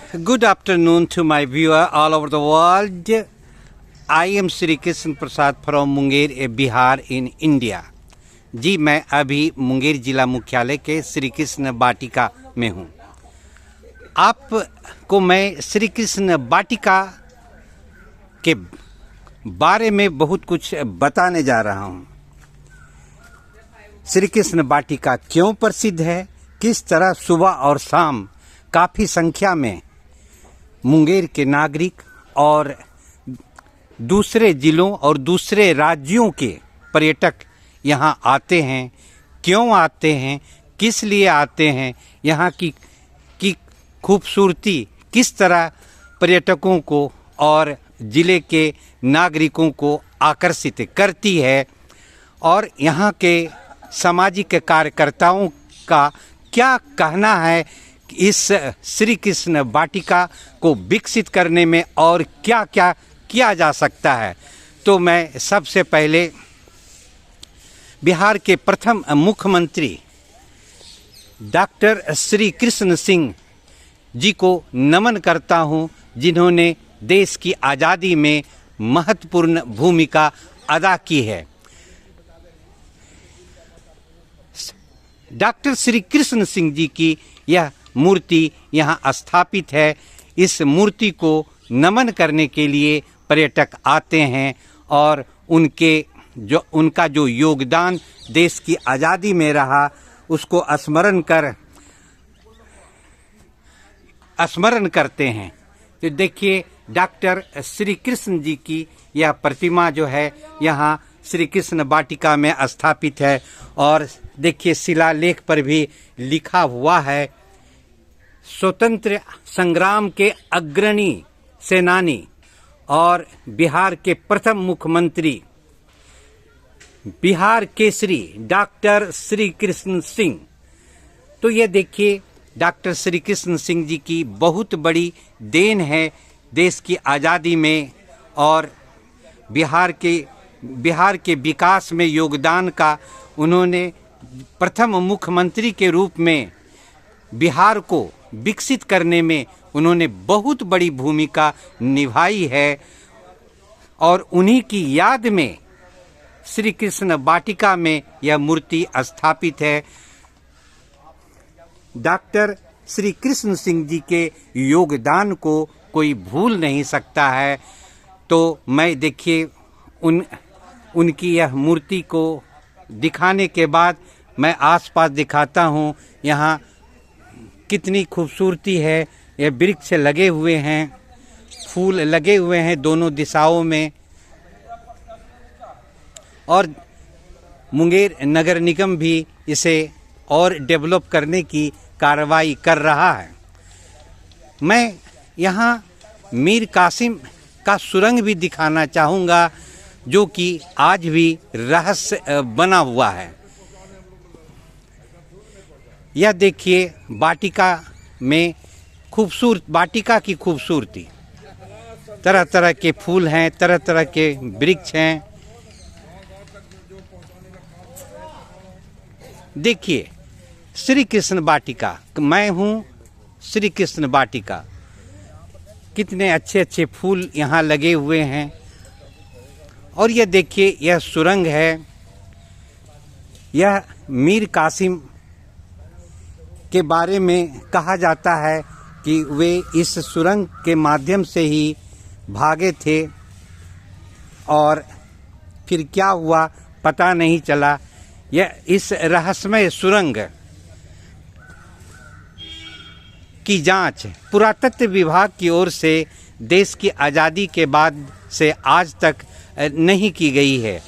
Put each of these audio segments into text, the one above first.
Good afternoon to my viewer all over the world. I am Sri Krishna Prasad from Munger, Bihar in India. जी मैं अभी मुंगेर जिला मुख्यालय के श्री कृष्ण वाटिका में हूँ। आपको मैं श्री कृष्ण वाटिका के बारे में बहुत कुछ बताने जा रहा हूँ। श्री कृष्ण वाटिका क्यों प्रसिद्ध है, किस तरह सुबह और शाम काफ़ी संख्या में मुंगेर के नागरिक और दूसरे जिलों और दूसरे राज्यों के पर्यटक यहाँ आते हैं। क्यों आते हैं, किस लिए आते हैं, यहाँ की खूबसूरती किस तरह पर्यटकों को और ज़िले के नागरिकों को आकर्षित करती है और यहाँ के सामाजिक कार्यकर्ताओं का क्या कहना है इस श्री कृष्ण वाटिका को विकसित करने में और क्या क्या किया जा सकता है। तो मैं सबसे पहले बिहार के प्रथम मुख्यमंत्री डॉक्टर श्री कृष्ण सिंह जी को नमन करता हूं, जिन्होंने देश की आज़ादी में महत्वपूर्ण भूमिका अदा की है। डॉक्टर श्री कृष्ण सिंह जी की यह मूर्ति यहाँ स्थापित है। इस मूर्ति को नमन करने के लिए पर्यटक आते हैं और उनका जो योगदान देश की आज़ादी में रहा उसको स्मरण करते हैं। तो देखिए डॉक्टर श्री कृष्ण जी की यह प्रतिमा जो है यहाँ श्री कृष्ण वाटिका में स्थापित है और देखिए शिलालेख पर भी लिखा हुआ है, स्वतंत्र संग्राम के अग्रणी सेनानी और बिहार के प्रथम मुख्यमंत्री बिहार केसरी डॉक्टर श्री कृष्ण सिंह। तो ये देखिए डॉक्टर श्री कृष्ण सिंह जी की बहुत बड़ी देन है देश की आज़ादी में और बिहार के विकास में योगदान का। उन्होंने प्रथम मुख्यमंत्री के रूप में बिहार को विकसित करने में उन्होंने बहुत बड़ी भूमिका निभाई है और उन्हीं की याद में श्री कृष्ण वाटिका में यह मूर्ति स्थापित है। डॉक्टर श्री कृष्ण सिंह जी के योगदान को कोई भूल नहीं सकता है। तो मैं देखिए उनकी यह मूर्ति को दिखाने के बाद मैं आसपास दिखाता हूँ। यहाँ कितनी खूबसूरती है, ये वृक्ष लगे हुए हैं, फूल लगे हुए हैं दोनों दिशाओं में और मुंगेर नगर निगम भी इसे और डेवलप करने की कार्रवाई कर रहा है। मैं यहाँ मीर कासिम का सुरंग भी दिखाना चाहूँगा जो कि आज भी रहस्य बना हुआ है। यह देखिए वाटिका में वाटिका की खूबसूरती, तरह तरह के फूल हैं, तरह तरह के वृक्ष हैं। देखिए श्री कृष्ण वाटिका, मैं हूँ श्री कृष्ण वाटिका, कितने अच्छे अच्छे फूल यहाँ लगे हुए हैं। और यह देखिए यह सुरंग है। यह मीर कासिम के बारे में कहा जाता है कि वे इस सुरंग के माध्यम से ही भागे थे और फिर क्या हुआ पता नहीं चला। यह इस रहस्यमय सुरंग की जांच पुरातत्व विभाग की ओर से देश की आज़ादी के बाद से आज तक नहीं की गई है।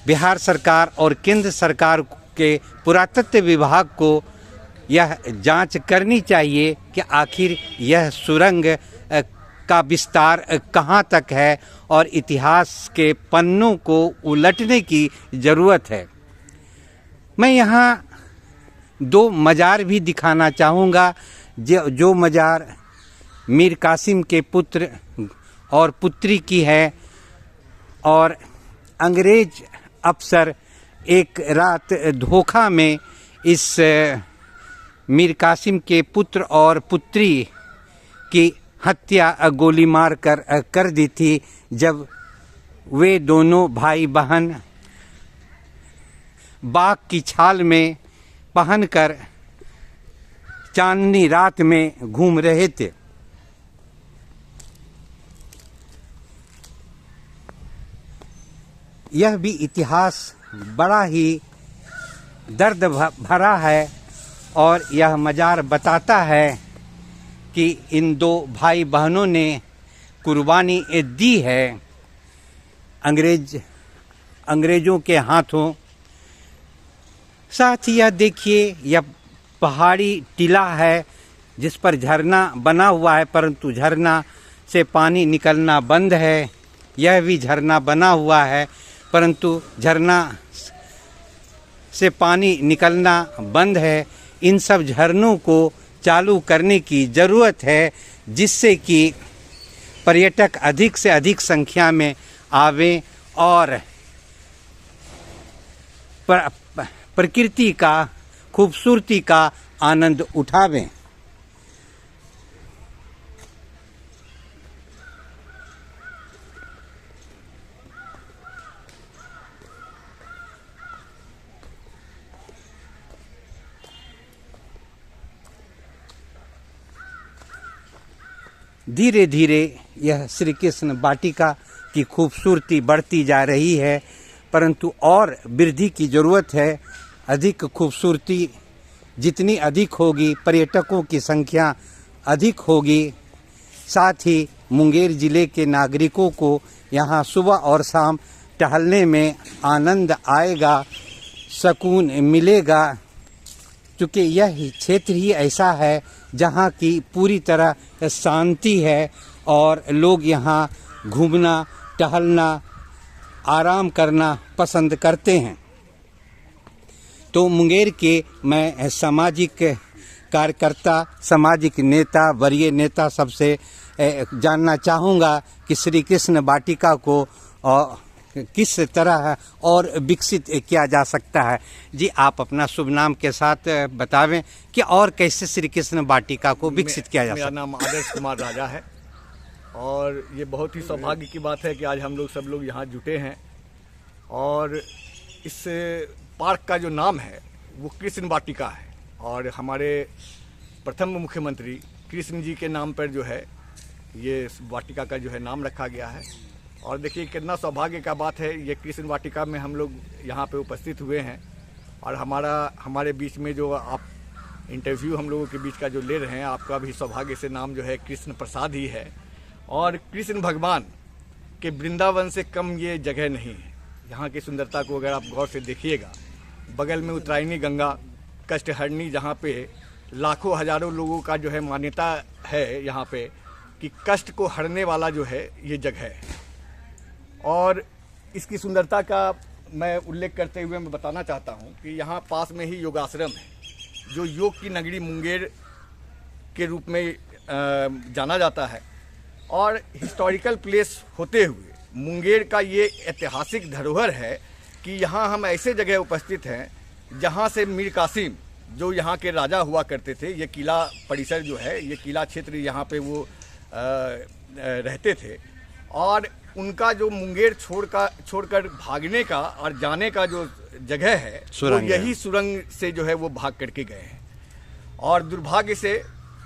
बिहार सरकार और केंद्र सरकार के पुरातत्व विभाग को यह जांच करनी चाहिए कि आखिर यह सुरंग का विस्तार कहाँ तक है और इतिहास के पन्नों को उलटने की ज़रूरत है। मैं यहाँ दो मज़ार भी दिखाना चाहूँगा। जो मज़ार मीर कासिम के पुत्र और पुत्री की है और अंग्रेज अफसर एक रात धोखा में इस मीर कासिम के पुत्र और पुत्री की हत्या गोली मार कर दी थी, जब वे दोनों भाई बहन बाघ की छाल में पहनकर चांदनी रात में घूम रहे थे। यह भी इतिहास बड़ा ही दर्द भरा है और यह मजार बताता है कि इन दो भाई बहनों ने कुर्बानी दी है अंग्रेजों के हाथों। साथ ही यह देखिए, यह पहाड़ी टीला है जिस पर झरना बना हुआ है, परंतु झरना से पानी निकलना बंद है। यह भी झरना बना हुआ है, परंतु झरना से पानी निकलना बंद है। इन सब झरनों को चालू करने की ज़रूरत है, जिससे कि पर्यटक अधिक से अधिक संख्या में आवें और प्रकृति का खूबसूरती का आनंद उठावें। धीरे धीरे यह श्री कृष्ण वाटिका की खूबसूरती बढ़ती जा रही है, परंतु और वृद्धि की ज़रूरत है। अधिक खूबसूरती जितनी अधिक होगी, पर्यटकों की संख्या अधिक होगी। साथ ही मुंगेर ज़िले के नागरिकों को यहाँ सुबह और शाम टहलने में आनंद आएगा, सुकून मिलेगा, क्योंकि यह क्षेत्र ही ऐसा है जहाँ की पूरी तरह शांति है और लोग यहाँ घूमना, टहलना, आराम करना पसंद करते हैं। तो मुंगेर के मैं सामाजिक कार्यकर्ता, सामाजिक नेता, वरीय नेता सबसे जानना चाहूँगा कि श्री कृष्ण वाटिका को किस तरह और विकसित किया जा सकता है। जी, आप अपना शुभ नाम के साथ बतावें कि और कैसे श्री कृष्ण वाटिका को विकसित किया जा सकता है। मेरा नाम आदर्श कुमार राजा है और ये बहुत ही सौभाग्य की बात है कि आज हम लोग सब लोग यहाँ जुटे हैं और इस पार्क का जो नाम है वो कृष्ण वाटिका है और हमारे प्रथम मुख्यमंत्री कृष्ण जी के नाम पर जो है ये वाटिका का जो है नाम रखा गया है। और देखिए कितना सौभाग्य का बात है, ये कृष्ण वाटिका में हम लोग यहाँ पे उपस्थित हुए हैं और हमारे बीच में जो आप इंटरव्यू हम लोगों के बीच का जो ले रहे हैं, आपका भी सौभाग्य से नाम जो है कृष्ण प्रसाद ही है। और कृष्ण भगवान के वृंदावन से कम ये जगह नहीं है। यहाँ की सुंदरता को अगर आप गौर से देखिएगा, बगल में उत्तरायणी गंगा, कष्टहरणी, जहाँ पे लाखों हजारों लोगों का जो है मान्यता है यहाँ पे कि कष्ट को हरने वाला जो है ये जगह है। और इसकी सुंदरता का मैं उल्लेख करते हुए मैं बताना चाहता हूँ कि यहाँ पास में ही योगाश्रम है जो योग की नगरी मुंगेर के रूप में जाना जाता है। और हिस्टोरिकल प्लेस होते हुए मुंगेर का ये ऐतिहासिक धरोहर है कि यहाँ हम ऐसे जगह उपस्थित हैं जहाँ से मीर कासिम जो यहाँ के राजा हुआ करते थे, ये किला परिसर जो है, ये किला क्षेत्र यहाँ पे वो रहते थे और उनका जो मुंगेर छोड़कर भागने का और जाने का जो जगह है वो यही सुरंग से जो है वो भाग करके गए हैं। और दुर्भाग्य से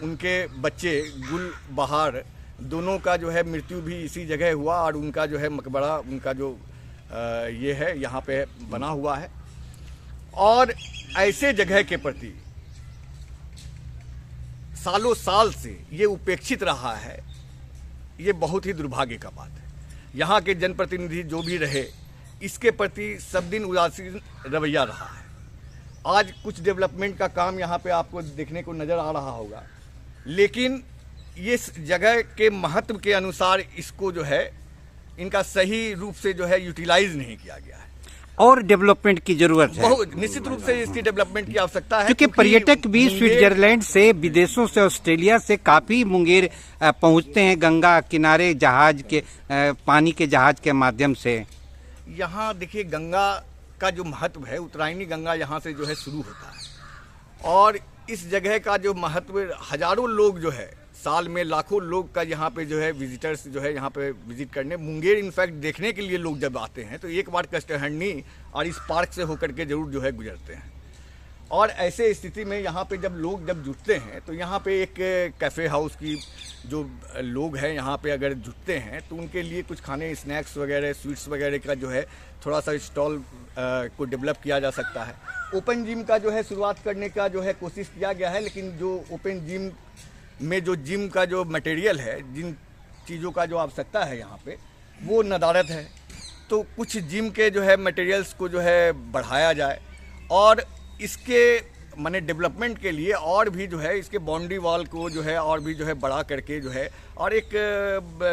उनके बच्चे गुल बहार दोनों का जो है मृत्यु भी इसी जगह हुआ और उनका जो है मकबरा, उनका जो ये है यहाँ पे बना हुआ है। और ऐसे जगह के प्रति सालों साल से ये उपेक्षित रहा है, ये बहुत ही दुर्भाग्य का बात है। यहाँ के जनप्रतिनिधि जो भी रहे, इसके प्रति सब दिन उदासीन रवैया रहा है। आज कुछ डेवलपमेंट का काम यहाँ पे आपको देखने को नज़र आ रहा होगा, लेकिन इस जगह के महत्व के अनुसार इसको जो है इनका सही रूप से जो है यूटिलाइज नहीं किया गया है और डेवलपमेंट की जरूरत है। बहुत निश्चित रूप से इसकी डेवलपमेंट की आवश्यकता है, क्योंकि पर्यटक भी स्विट्जरलैंड से, विदेशों से, ऑस्ट्रेलिया से काफी मुंगेर पहुंचते हैं गंगा किनारे जहाज के, पानी के जहाज के माध्यम से। यहाँ देखिए गंगा का जो महत्व है, उत्तरायणी गंगा यहाँ से जो है शुरू होता है और इस जगह का जो महत्व, हजारों लोग जो है साल में लाखों लोग का यहाँ पे जो है विजिटर्स जो है यहाँ पे विजिट करने, मुंगेर इनफैक्ट देखने के लिए लोग जब आते हैं तो एक बार कष्टहरणी और इस पार्क से होकर के जरूर जो है गुजरते हैं। और ऐसे स्थिति में यहाँ पे जब लोग जब जुटते हैं तो यहाँ पे एक कैफ़े हाउस की जो लोग हैं यहाँ पे अगर जुटते हैं तो उनके लिए कुछ खाने, स्नैक्स वगैरह, स्वीट्स वगैरह का जो है थोड़ा सा स्टॉल को डेवलप किया जा सकता है। ओपन जिम का जो है शुरुआत करने का जो है कोशिश किया गया है, लेकिन जो ओपन जिम में जो जिम का जो मटेरियल है, जिन चीज़ों का जो आवश्यकता है यहाँ पे, वो नदारद है। तो कुछ जिम के जो है मटेरियल्स को जो है बढ़ाया जाए और इसके माने डेवलपमेंट के लिए और भी जो है इसके बाउंड्री वॉल को जो है और भी जो है बढ़ा करके जो है, और एक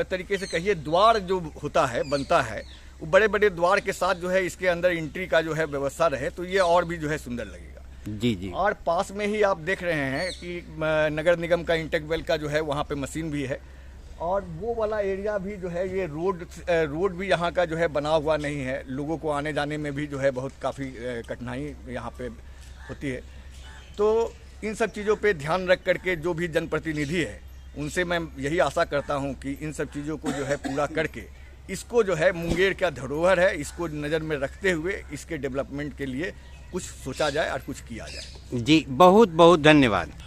तरीके से कहिए द्वार जो होता है, बनता है, वो बड़े बड़े द्वार के साथ जो है इसके अंदर एंट्री का जो है व्यवस्था रहे तो ये और भी जो है सुंदर लगेगा। जी जी। और पास में ही आप देख रहे हैं कि नगर निगम का इंटेक वेल का जो है वहाँ पे मशीन भी है, और वो वाला एरिया भी जो है ये रोड भी यहाँ का जो है बना हुआ नहीं है। लोगों को आने जाने में भी जो है बहुत काफ़ी कठिनाई यहाँ पे होती है। तो इन सब चीज़ों पे ध्यान रख करके जो भी जनप्रतिनिधि है उनसे मैं यही आशा करता हूँ कि इन सब चीज़ों को जो है पूरा करके इसको जो है मुंगेर का धरोहर है, इसको नज़र में रखते हुए इसके डेवलपमेंट के लिए कुछ सोचा जाए और कुछ किया जाए। जी, बहुत बहुत धन्यवाद।